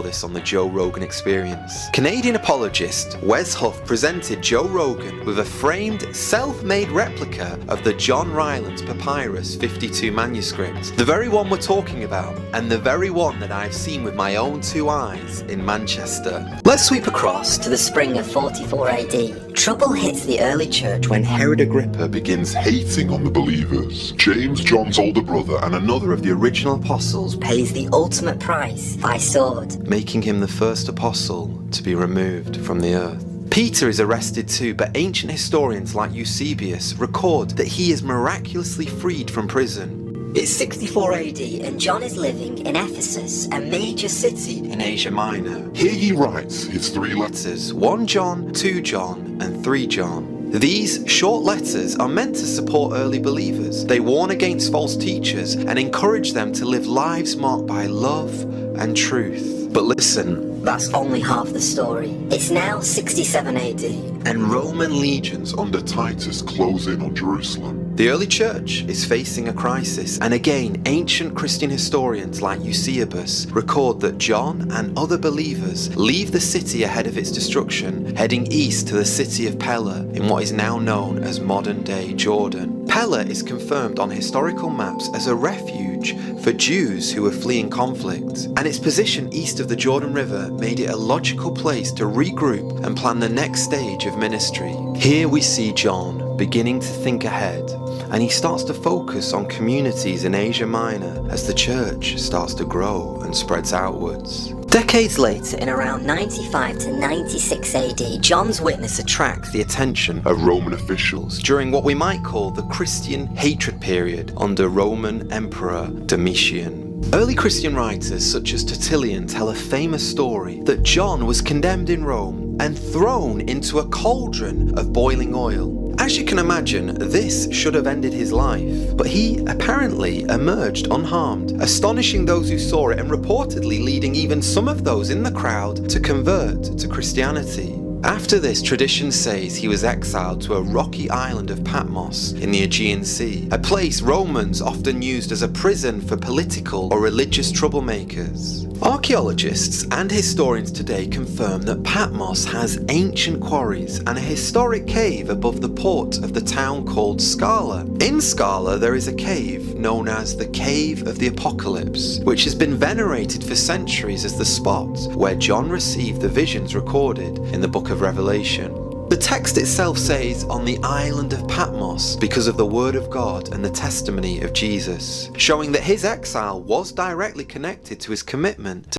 this on the Joe Rogan Experience. Canadian apologist Wes Huff presented Joe Rogan with a framed, self-made replica of the John Rylands Papyrus 52 manuscript, the very one we're talking about, and the very one that I've seen with my own two eyes in Manchester. Let's sweep across to the spring of 44 AD. Trouble hits the early church when Herod Agrippa begins hating on the believers. James, John's older brother, and another of the original apostles pays the ultimate price by sword, making him the first apostle to be removed from the earth. Peter is arrested too, but ancient historians like Eusebius record that he is miraculously freed from prison. It's 64 AD and John is living in Ephesus, a major city in Asia Minor. Here he writes his 3 letters, 1 John, 2 John, and 3 John. These short letters are meant to support early believers. They warn against false teachers and encourage them to live lives marked by love and truth. But listen, that's only half the story. It's now 67 AD, and Roman legions under Titus close in on Jerusalem. The early church is facing a crisis, and again, ancient Christian historians like Eusebius record that John and other believers leave the city ahead of its destruction, heading east to the city of Pella in what is now known as modern-day Jordan. Pella is confirmed on historical maps as a refuge for Jews who were fleeing conflict, and its position east of the Jordan River made it a logical place to regroup and plan the next stage of ministry. Here we see John beginning to think ahead, and he starts to focus on communities in Asia Minor as the church starts to grow and spreads outwards. Decades later, in around 95 to 96 AD, John's witness attracts the attention of Roman officials during what we might call the Christian hatred period under Roman Emperor Domitian. Early Christian writers such as Tertullian tell a famous story that John was condemned in Rome and thrown into a cauldron of boiling oil. As you can imagine, this should have ended his life, but he apparently emerged unharmed, astonishing those who saw it and reportedly leading even some of those in the crowd to convert to Christianity. After this, tradition says he was exiled to a rocky island of Patmos in the Aegean Sea, a place Romans often used as a prison for political or religious troublemakers. Archaeologists and historians today confirm that Patmos has ancient quarries and a historic cave above the port of the town called Scala. In Scala, there is a cave known as the Cave of the Apocalypse, which has been venerated for centuries as the spot where John received the visions recorded in the book of Revelation. The text itself says on the island of Patmos because of the word of God and the testimony of Jesus, showing that his exile was directly connected to his commitment to